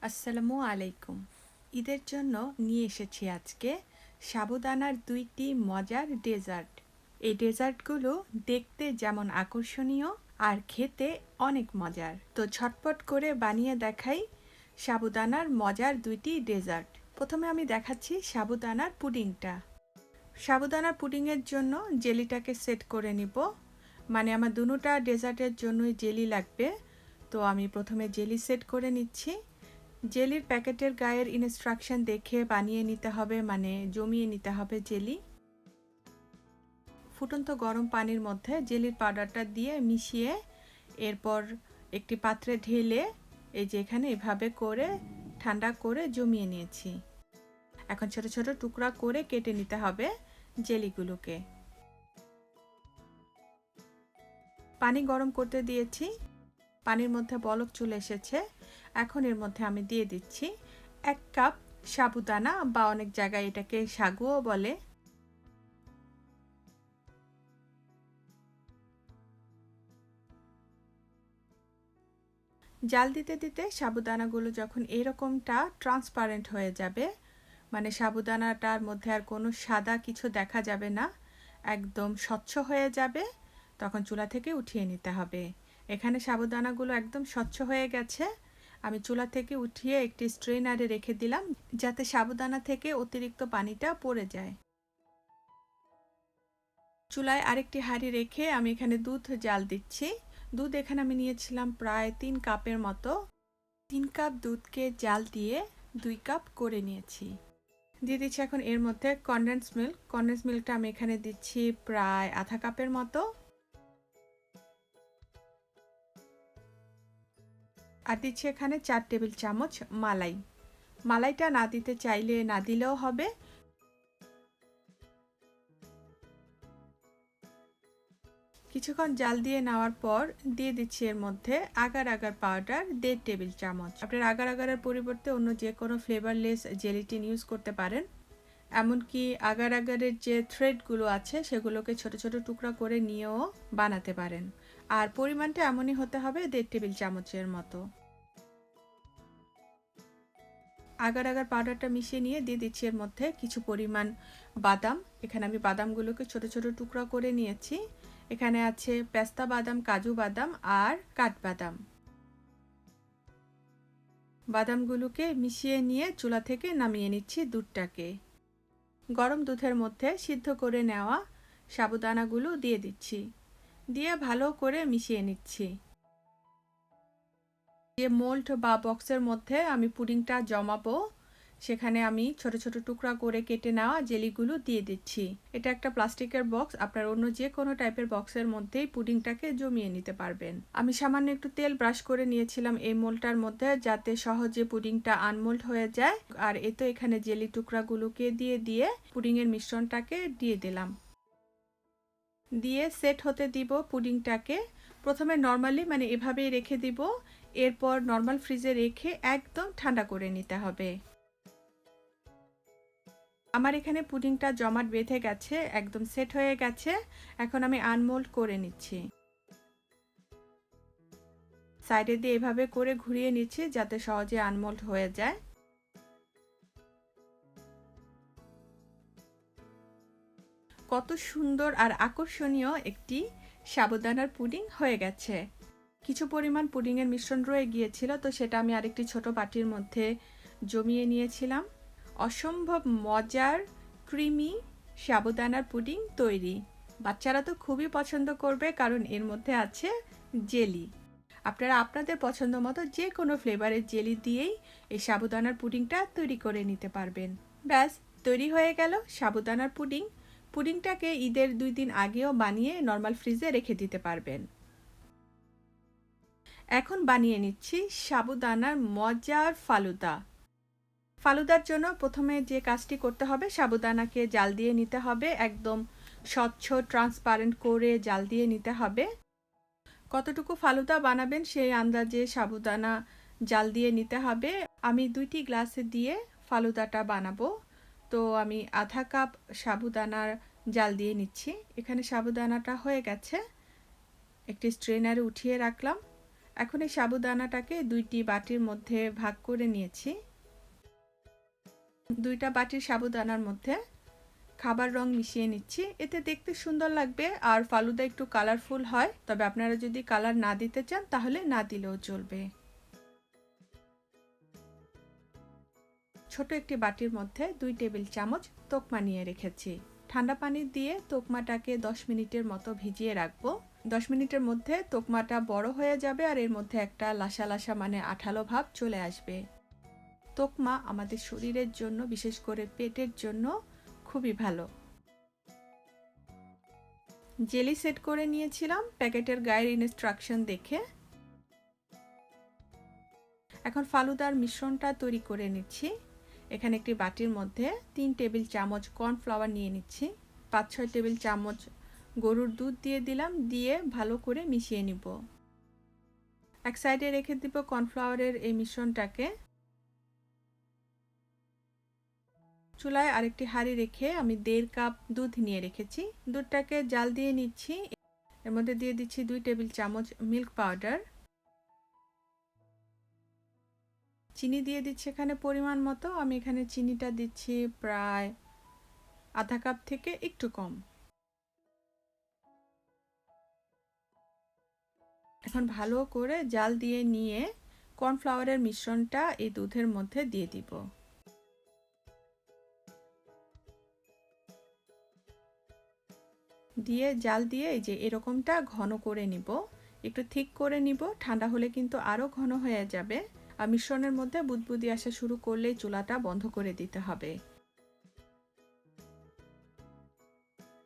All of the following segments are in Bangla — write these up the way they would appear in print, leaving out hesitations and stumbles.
আসসালামু আলাইকুম। ঈদের জন্য নিয়ে এসেছি আজকে সাবুদানার ২টি মজার ডেজার্ট। এই ডেজার্টগুলো দেখতে যেমন আকর্ষণীয় আর খেতে অনেক মজার। তো ঝটপট করে বানিয়ে দেখাই সাবুদানার মজার ২টি ডেজার্ট। প্রথমে আমি দেখাচ্ছি সাবুদানার পুডিংটা। সাবুদানার পুডিংয়ের জন্য জেলিটাকে সেট করে নিব। মানে আমার দুটোটা ডেজার্টের জন্যই জেলি লাগবে। তো আমি প্রথমে জেলি সেট করে নিচ্ছি। জেলির প্যাকেটের গায়ের ইনস্ট্রাকশন দেখে বানিয়ে নিতে হবে, মানে জমিয়ে নিতে হবে জেলি। ফুটন্ত গরম পানির মধ্যে জেলির পাউডারটা দিয়ে মিশিয়ে এরপর একটি পাত্রে ঢেলে এই যে এখানে এভাবে করে ঠান্ডা করে জমিয়ে নিয়েছি। এখন ছোট ছোট টুকরা করে কেটে নিতে হবে জেলিগুলোকে। পানি গরম করতে দিয়েছি, পানির মধ্যে বলক চলে এসেছে। এখন এর মধ্যে আমি দিয়ে দিচ্ছি ১ কাপ সাবুদানা, বা অনেক জায়গায় এটাকে সাগুও বলে। জাল দিতে দিতে সাবুদানাগুলো যখন এরকমটা ট্রান্সপারেন্ট হয়ে যাবে, মানে সাবুদানাটার মধ্যে আর কোনো সাদা কিছু দেখা যাবে না, একদম স্বচ্ছ হয়ে যাবে, তখন চুলা থেকে উঠিয়ে নিতে হবে। এখানে সাবুদানাগুলো একদম স্বচ্ছ হয়ে গেছে। আমি চুলা থেকে উঠিয়ে একটি স্ট্রেনারে রেখে দিলাম, যাতে সাবুদানা থেকে অতিরিক্ত পানিটা পড়ে যায়। চুলায় আরেকটি হাঁড়ি রেখে আমি এখানে দুধ জাল দিচ্ছি। দুধ এখানে আমি নিয়েছিলাম প্রায় ৩ কাপের মতো। ৩ কাপ দুধকে জাল দিয়ে ২ কাপ করে নিয়েছি। দিয়ে দিচ্ছি এখন এর মধ্যে কনডেন্স মিল্ক। কনডেন্স মিল্কটা আমি এখানে দিচ্ছি প্রায় আধা কাপের মতো। আর দিচ্ছি এখানে ৪ টেবিল চামচ মালাই। মালাইটা না দিতে চাইলে না দিলেও হবে। কিছুক্ষণ জাল দিয়ে নেওয়ার পর দিয়ে দিচ্ছি এর মধ্যে আগার আগার পাউডার ১.৫ টেবিল চামচ। আপনার আগার আগারের পরিবর্তে অন্য যে কোনো ফ্লেভারলেস জেলিটিন ইউজ করতে পারেন। এমনকি আগার আগারের যে থ্রেডগুলো আছে সেগুলোকে ছোট ছোট টুকরা করে নিয়েও বানাতে পারেন। আর পরিমাণটা এমনই হতে হবে ১.৫ টেবিল চামচের মতো। আগার আগার পাউডারটা মিশিয়ে নিয়ে দিয়ে দিচ্ছি এর মধ্যে কিছু পরিমাণ বাদাম। এখানে আমি বাদামগুলোকে ছোট ছোট টুকরা করে নিয়েছি। এখানে আছে পেস্তা বাদাম, কাজু বাদাম আর কাঠবাদাম। বাদামগুলোকে মিশিয়ে নিয়ে চুলা থেকে নামিয়ে নিচ্ছি দুধটাকে। গরম দুধের মধ্যে সিদ্ধ করে নেওয়া সাবুদানাগুলো দিয়ে দিচ্ছি, দিয়ে ভালো করে মিশিয়ে নিচ্ছি। যে মোল্ড বা বক্সের মধ্যে আমি পুডিংটা জমাবো, সেখানে আমি ছোট ছোট টুকরা করে কেটে নেওয়া জেলিগুলো দিয়ে দিচ্ছি। এটা একটা প্লাস্টিকের বক্স, আপনার অন্য যে কোনো টাইপের বক্সের মধ্যেই পুডিংটাকে জমিয়ে নিতে পারবেন। আমি সামান্য একটু তেল ব্রাশ করে নিয়েছিলাম এই মোল্ডটার মধ্যে, যাতে সহজে পুডিংটা আনমোল্ড হয়ে যায়। আর এই তো এখানে জেলি টুকরাগুলোকে দিয়ে দিয়ে পুডিংয়ের মিশ্রণটাকে দিয়ে দিলাম, দিয়ে সেট হতে দিব পুডিংটাকে। প্রথমে নর্মালি মানে এভাবেই রেখে দিব, এরপর নর্মাল ফ্রিজে রেখে একদম ঠান্ডা করে নিতে হবে। আমার এখানে পুডিংটা জমাট বেঁধে গেছে, একদম সেট হয়ে গেছে। এখন আমি আনমোল্ড করে নিচ্ছি। সাইডে দিয়ে এভাবে করে ঘুরিয়ে নিচ্ছি যাতে সহজে আনমোল্ড হয়ে যায়। কত সুন্দর আর আকর্ষণীয় একটি সাবুদানার পুডিং হয়ে গেছে। কিছু পরিমাণ পুডিংয়ের মিশ্রণ রয়ে গিয়েছিল, তো সেটা আমি আরেকটি ছোট বাটির মধ্যে জমিয়ে নিয়েছিলাম। অসম্ভব মজার ক্রিমি সাবুদানার পুডিং তৈরি। বাচ্চারা তো খুবই পছন্দ করবে, কারণ এর মধ্যে আছে জেলি। আপনারা আপনাদের পছন্দ মতো যে কোনো ফ্লেভারের জেলি দিয়েই এই সাবুদানার পুডিংটা তৈরি করে নিতে পারবেন। ব্যাস, তৈরি হয়ে গেল সাবুদানার পুডিং। পুডিংটাকে ঈদের ২ দিন আগেও বানিয়ে নর্মাল ফ্রিজে রেখে দিতে পারবেন। এখন বানিয়ে নিচ্ছি সাবুদানার মজার ফালুদা। ফালুদার জন্য প্রথমে যে কাজটি করতে হবে, সাবুদানাকে জাল দিয়ে নিতে হবে, একদম স্বচ্ছ ট্রান্সপারেন্ট করে জাল দিয়ে নিতে হবে। কতটুকু ফালুদা বানাবেন সেই আন্দাজে সাবুদানা জাল দিয়ে নিতে হবে। আমি ২টি গ্লাসে দিয়ে ফালুদাটা বানাবো, তো আমি আধা কাপ সাবুদানার জাল দিয়ে নিচ্ছি। এখানে সাবুদানাটা হয়ে গেছে, একটি স্ট্রেনারে উঠিয়ে রাখলাম। এখন এই সাবুদানাটাকে দুইটি বাটির মধ্যে ভাগ করে নিয়েছি। দুইটা বাটির সাবুদানার মধ্যে খাবার রং মিশিয়ে নিচ্ছি। এতে দেখতে সুন্দর লাগবে আর ফালুদা একটু কালারফুল হয়। তবে আপনারা যদি কালার না দিতে চান তাহলে না দিলেও চলবে। ছোট একটি বাটির মধ্যে 2 টেবিল চামচ তোকমা নিয়ে রেখেছি। ঠান্ডা পানি দিয়ে তোকমাটাকে 10 মিনিটের মতো ভিজিয়ে রাখবো। 10 মিনিটের মধ্যে তোকমাটা বড় হয়ে যাবে আর এর মধ্যে একটা লাসা লাসা মানে আঠালো ভাব চলে আসবে। তোকমা আমাদের শরীরের জন্য, বিশেষ করে পেটের জন্য খুবই ভালো। জেলি সেট করে নিয়েছিলাম প্যাকেটের গায়ের ইনস্ট্রাকশন দেখে। এখন ফালুদার মিশ্রণটা তৈরি করে নিচ্ছি। এখানে একটি বাটির মধ্যে 3 টেবিল চামচ কর্নফ্লাওয়ার নিয়ে নিচ্ছি। 5-6 টেবিল চামচ গরুর দুধ দিয়ে দিলাম, দিয়ে ভালো করে মিশিয়ে নিব। এক সাইডে রেখে দিব কর্নফ্লাওয়ারের এই মিশ্রণটাকে। চুলায় আরেকটি হাঁড়ি রেখে আমি 1.5 কাপ দুধ নিয়ে রেখেছি। দুধটাকে জাল দিয়ে নিচ্ছি। এর মধ্যে দিয়ে দিচ্ছি 2 টেবিল চামচ মিল্ক পাউডার। চিনি দিয়ে দিচ্ছি এখানে পরিমাণ মতো। আমি এখানে চিনিটা দিচ্ছি প্রায় আধা কাপ থেকে একটু কম। এখন ভালো করে জাল দিয়ে নিয়ে কর্নফ্লাওয়ারের মিশ্রণটা এই দুধের মধ্যে দিয়ে দিব। দিয়ে জাল দিয়ে এই যে এরকমটা ঘন করে নিব, একটু ঠিক করে নিব। ঠান্ডা হলে কিন্তু আরও ঘন হয়ে যাবে। আর মিশ্রণের মধ্যে বুদবুদি আসা শুরু করলেই চুলাটা বন্ধ করে দিতে হবে।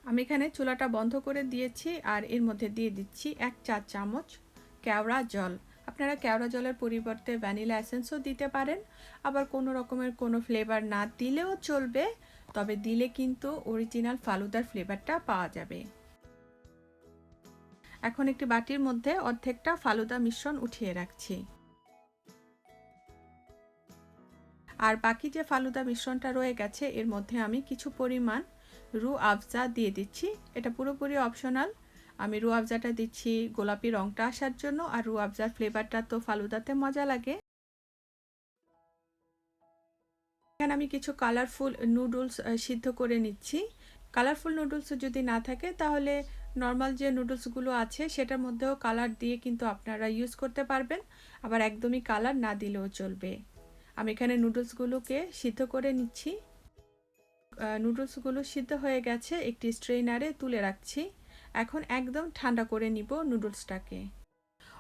আমি এখানে চুলাটা বন্ধ করে দিয়েছি আর এর মধ্যে দিয়ে দিচ্ছি 1 চা চামচ কেওড়া জল। আপনারা কেওড়া জলের পরিবর্তে ভ্যানিলা এসেন্সও দিতে পারেন, আবার কোনো রকমের কোনো ফ্লেভার না দিলেও চলবে, তবে দিলে কিন্তু অরিজিনাল ফালুদার ফ্লেভারটা পাওয়া যাবে। এখন একটি বাটির মধ্যে অর্ধেকটা ফালুদা মিশ্রণ উঠিয়ে রাখছি। আর বাকি যে ফালুদা মিশ্রণটা রয়ে গেছে এর মধ্যে আমি কিছু পরিমাণ রু আফজা দিয়ে দিচ্ছি। এটা পুরোপুরি অপশনাল। আমি রু আফজাটা দিচ্ছি গোলাপি রংটা আসার জন্য, আর রু আফজার ফ্লেভারটা তো ফালুদাতে মজা লাগে। এখানে আমি কিছু কালারফুল নুডলস সিদ্ধ করে নিচ্ছি। কালারফুল নুডলস যদি না থাকে তাহলে নর্মাল যে নুডলসগুলো আছে সেটার মধ্যেও কালার দিয়ে কিন্তু আপনারা ইউজ করতে পারবেন, আবার একদমই কালার না দিলেও চলবে। আমি এখানে নুডলসগুলোকে সিদ্ধ করে নিচ্ছি। নুডলসগুলো সিদ্ধ হয়ে গেছে, একটি স্ট্রেনারে তুলে রাখছি। এখন একদম ঠান্ডা করে নিব নুডলসটাকে।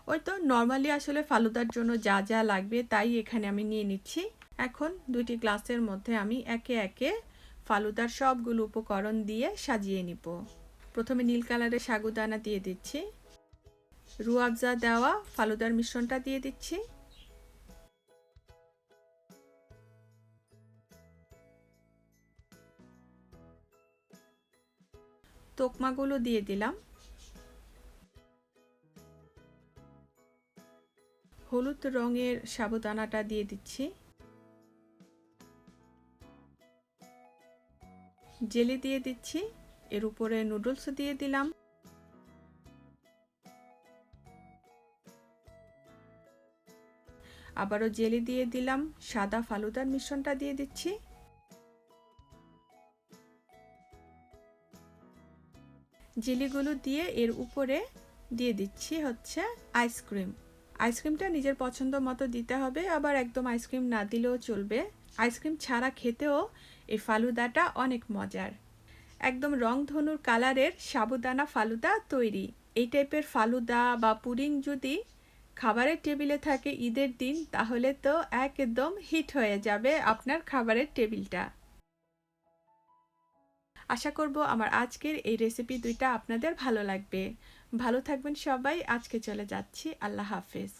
ওই তো নর্মালি আসলে ফালুদার জন্য যা যা লাগবে তাই এখানে আমি নিয়ে নিচ্ছি। এখন দুইটি গ্লাসের মধ্যে আমি একে একে ফালুদার সবগুলো উপকরণ দিয়ে সাজিয়ে নিব। প্রথমে নীল কালারের সাগুদানা দিয়ে দিচ্ছি, রু আফজা দেওয়া ফালুদার মিশ্রণটা দিয়ে দিচ্ছি, তোকমাগুলো দিয়ে দিলাম, হলুদ রঙের সাবুদানাটা দিয়ে দিচ্ছি, জেলি দিয়ে দিচ্ছি, এর উপরে নুডলস দিয়ে দিলাম, আবারও জেলি দিয়ে দিলাম, সাদা ফালুদার মিশ্রণটা দিয়ে দিচ্ছি, জেলিগুলো দিয়ে এর উপরে দিয়ে দিচ্ছি হচ্ছে আইসক্রিম। আইসক্রিমটা নিজের পছন্দ মতো দিতে হবে, আবার একদম আইসক্রিম না দিলেও চলবে। আইসক্রিম ছাড়া খেতেও এই ফালুদাটা অনেক মজার। একদম রংধনুর কালারের সাবুদানা ফালুদা তৈরি। এই টাইপের ফালুদা বা পুডিং যদি খাবারের টেবিলে থাকে ঈদের দিন, তাহলে তো একদম হিট হয়ে যাবে আপনার খাবারের টেবিলটা। আশা করব আমার আজকের এই রেসিপি দুইটা আপনাদের ভালো লাগবে। ভালো থাকবেন সবাই। আজকে চলে যাচ্ছি। আল্লাহ হাফেজ।